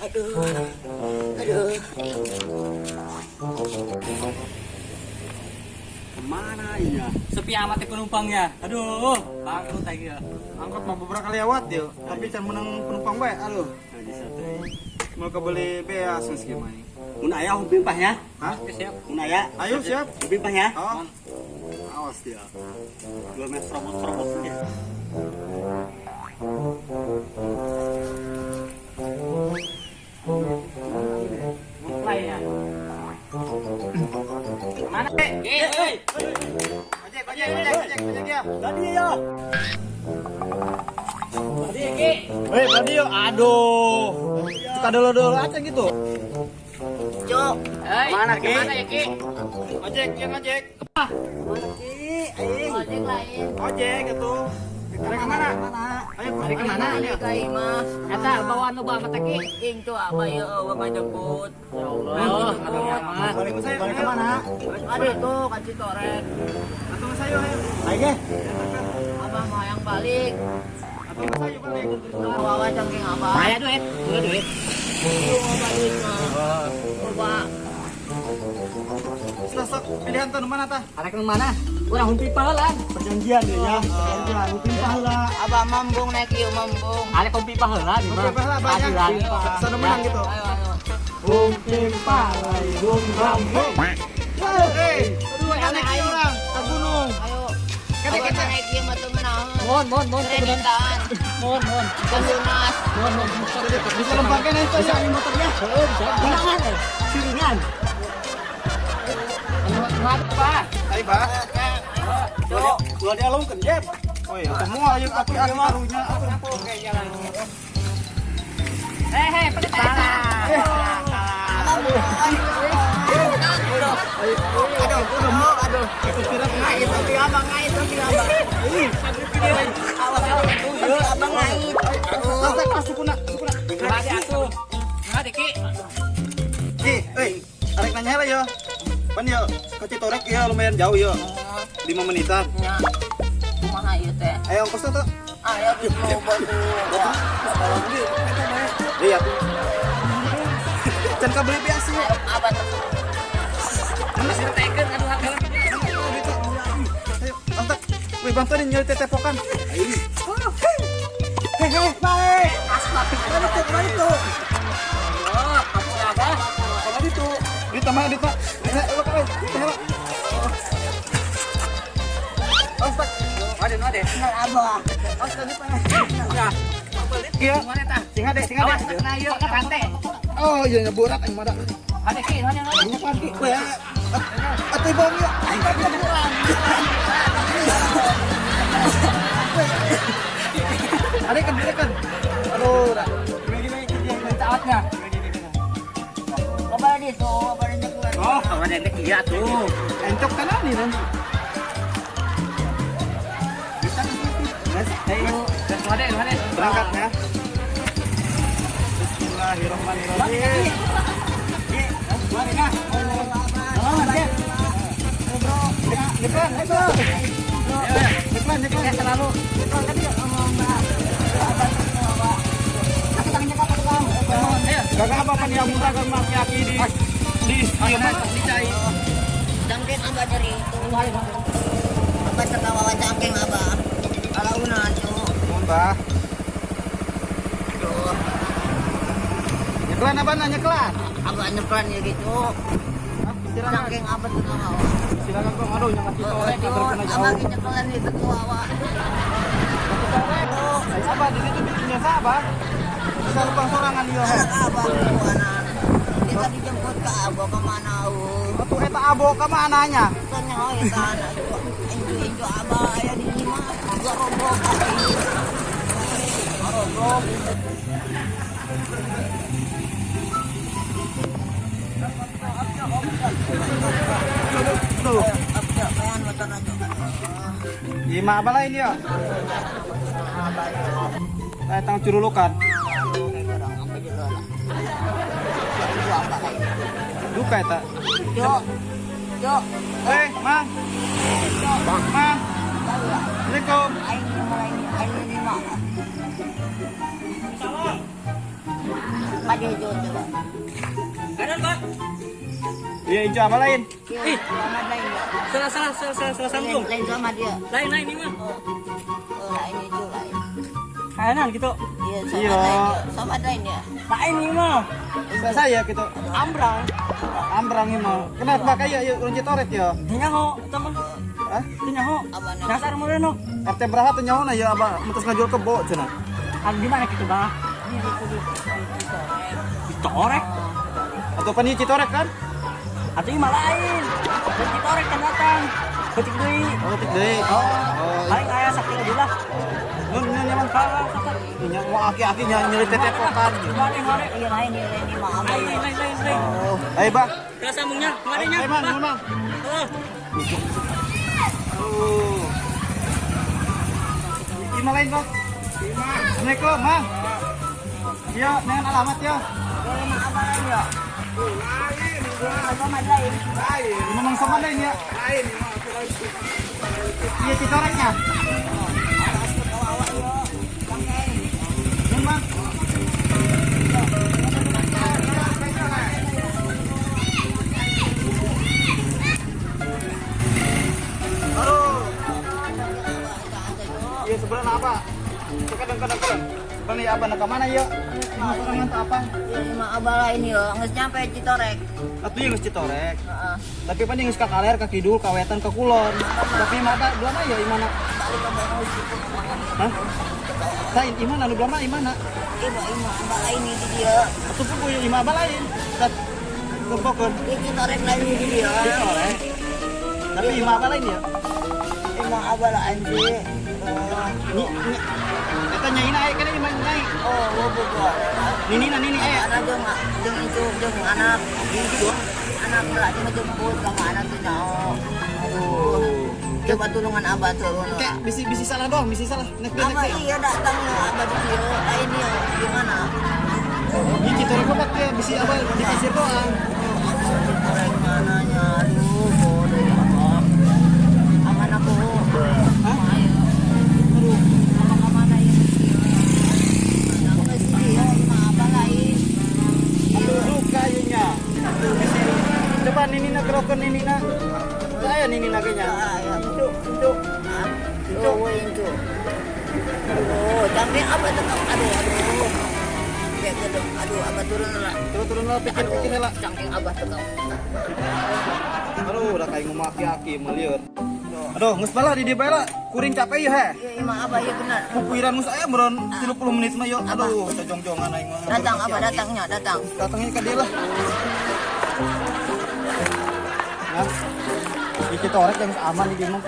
Aduh. Aduh. Kemana ya? Sepi amat ya penumpangnya. Aduh, bangkrut lagi ya. Angkot mau beberapa lewat dia, tapi can menang penumpang bae. Aduh. Mau kebeli bea asal gimana? Mun aya bimpah ya. Hah? Siap. Mun aya. Ayo siap. Bimpah ya. Oh. Awas dia. 2 meter serobot dia. Mulai ya. Mana? Ojek dia. Tadi ya. Tadi Ki. Tadi yo. Aduh. Suka dulu aja gitu. Cuk. Mana Ki? Mana ya, Ki? Ojek, yang ojek. Mana, Ki? Aing. Ojek lain. Ojek itu. Kita kemana? Ayo, Dari kemana? Ini ka imah. Eta bawaan lo banget Ki. Ing tuh apa ya eueuh ngajemput. Ya Allah, ada amat. Balik kemana? Ada tuh kan Citoren. Atau saya ayo. Ayo. Abah mau yang balik. Atau saya balik. Wawa cangking abah. Saya duit. Dulu duit. Mau balik mah. Coba. Sok pilihan tuh mana tah? Arek ke mana? Urang humpi pahelan. Perjanjian ya. Perjanjian. Mungkin pahala. Abah mambung naik ieu mambung. Arek humpi pahelan di Oke, pahala banyak. Sana menang gitu. Ayo ayo. Humpi palai, hum rambung. Hei, aduh aneh aja orang ke gunung. Ayo. Kada kita naik ieu mah teu meunang. Mon. Kreditan. Mon. Ke lunas. bisa lemparkan itu ya di motornya. Jangan siringan. Apa? Hai, Pak. Gua dia lungkeun, Jeb. Oh iya, semua ayo tapi arunya aku kayak jalan. Pendeta. Aduh, itu kira ngait tapi abang ngait tapi abang. Awas abang ngait. Sukuna. Ngerti atuh. Ngerti Ki. Arek nanya lah yo. Pan yo, ke Citorek ya lumayan jauh yo. 5 menitan. Ya. Kumaha ieu teh? Ayo ongkosnya tuh. Ayo dicoba tuh. Iya tuh. Can ka beli biasa. Abah tuh. Mana sih tekeun aduh harga. Ayo, antak. Wih, bantuin nyari tetepokan. Hehe, baik. Mana itu? Oh, kamu ada? Apa itu? Di mana di Pak? Astak. Ada. Abah. Ya. Iya. Mana tah? Singa deh. Awas kena ieu ka rantai. Oh, iya nyeburat aing mah. Ada Ki, mana? Banyak lagi. Weh. Atuh bang ya. Ada kan. Aduh, gini yang Saatnya. Kabar di tuh, kabar di keluar. Oh, kawan dedek iya tuh. encok kan nih nanti. Ayo, mana? Berangkat ya. Bismillahirrahmanirrahim. Mari nah. Oh, Cep. Bro, Niklan. Ya selalu. Gak apa-apa nih yang mudah kan maki di dicai. Cangking abah dari itu. Abah tertawa cangking abah. Kalau unan tuh. Mbah. Nyeklan apa nanya nyeklan? Abah nyepran ya gitu. Silakan. Cangking abah tuh tahu. Silakan Bang. Aduh yang kasih tahu Aduh, kena abah jauh. nyepran itu tuh awak. Apa di situ bikinnya apa? Bisa lupa sorangan dia. Abah tuh anak. Kita dijemput ke abah kemana? Atuh eta abo ka mananya? Tanya oh itu anak. Enjo abah ya di lima. Gua robrok. Robrok. Tuh. Apaan motor aja. Lima apa lain ya? Tang curulukan. Duka eta. Yuk. Yuk. Mang. Mang. Assalamualaikum. Aing lima. dia hijau coba. Kanan, Pak. Iya, hijau apa lain? Ih. Sama lain ya. Salah sambung. Lain sama dia. Lain ini mah. Oh, lain hijau lain. Kanan gitu. Iya, sama Iya. lain ya. Sama lain ya. Lain ini mah. Bisa saya gitu. Ambrang. Ambrang ini mah. Kenapa kayak yuk runci toret ya? Dinyaho, teman. Hah? Dinyaho. Apa nama? Dasar mo rin, no? RT berapa tuh nyawa ya abah mutus ngajual kebo cenah. Ano di mana gitu, Bang? Ditorek. Atau pan ieu citorek kan? Atau yung malain. Dan ditorek kan datang. Betik deui. Oh, tik deui. Oh. Paling kaya sa kilo dila. Nun nyaman kalah. Nya mau aki-aki nya nyeulit tetepokan. Mari. Iya lain ini mah apa ya. Lain. Oh, ayo bah. Kaya sambungnya. Kemari nya. Ayo mang. Oh. Oh. Ima lain bang. Assalamualaikum bang. Iya, dengan alamat ya. Ini mah apa lain ya. Sama lain. Ini memang sama lain ya. Iya citoreknya. Nun bang. Aduh. Iya sebenarnya apa? Kadang-kadang. Bang ya apa nak mana ya? Ini sorangan tak apa? Iya mah apa lain ya. Nges nyampe Citorek. Atuh yang geus citorek. Heeh. Tapi pan geus ka kaler ka kidul ka wetan ka kulon. Tapi mata dua mah ya imana? Hah? Lain imana anu dua mah imana? Ibu apa lain ini dia. Atuh pun punya imah apa lain? Dat kepokeun Ini Citorek lain ini dia. citorek. Tapi imah apa lain ya? Emang apa lain sih? Eta nyaina aya kana imah nyai. Oh, bobo. Nini aya. Anak jeung itu jeung anak itu anak lagi menjemput sama anak itu nyaho. Aduh. Coba tulungan abah turun. Kayak bisi salah doang, bisi salah. Nek Apa iya datang ya abah di dia. Lain dia gimana? Ini citorek obat ya bisi apa dipisir doang. Citorek mananya? Aduh, bodoh ya abah. Aman aku. Hah? Ayo. Aduh, sama mana ya? Anak masih dia emang apa lain? Aduh kayunya. Coba nini nak kerokan nini nak. Saya nini naganya. Ayo. Itu. Oh, itu. Oh, tapi apa tuh? Aduh. Kayak gitu. Aduh, apa turun lah. Turun lah pikir lah. Cangking abah tuh. Aduh, udah kayak ngomaki-aki meliur. Aduh, geus balah di dieu bae lah. Kuring capek ya he. Iya, emang abah ya benar. Pupuiran mus aya meureun 30 menit mah yo. Aduh, cojong-jongan aing mah. Datang apa datangnya? Datang. Datangnya ke dia lah. Nah, di citorek yang aman di dieu mah.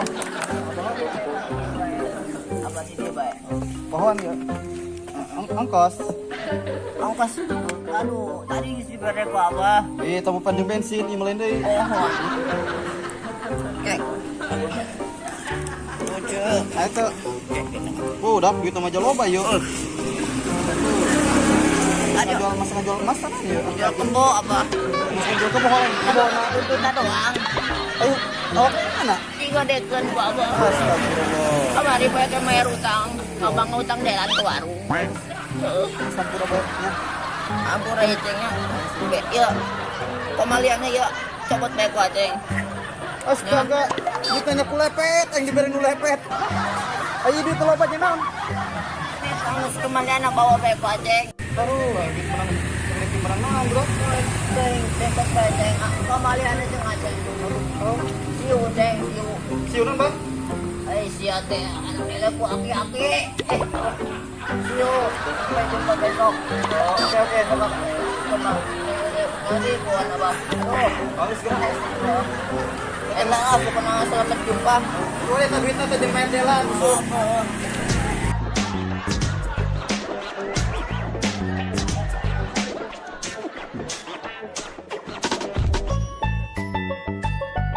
Apa sih dia baik? Pohon ya. Ongkos. Ongkos. Aduh, tadi isi berde ku abah. Tamu pandeng bensin ieu meuleun deui. Oh. Oke. Lucu. Ayo tuh. Udah duit mah loba yuk. Aduh. Ngajual emas sana ya. Jual kebo apa? Ngajual kebo orang. Kebo na Tuntutan doang. ayo. Oh, mana? Tiga dekan ku abah. Astagfirullah. Kamari pakai bayar utang. Abang utang delan ke warung. Sampura baiknya. Ampura hicengnya. Ya. Kemaliannya ya. Copot baik ku aceng. Astaga, ditanya ku lepet, yang diberi nu lepet. Ayo di loba jeung naon? Ini tangis kemalian bawa baik ku aceng. Taruh, lagi menang naon, Bro? Deng, dekat baik ceng. Kemaliannya jeung aceng. Oh, Siu deng, siu. siunan, Bang. Sia teh anu nilai ku aki-aki. Siu, sampai jumpa besok. Oke, kembang. Nanti buat abang. Harus geus. Enak aku pernah selamat jumpa. Boleh duitna teh jeung main delan. Oh,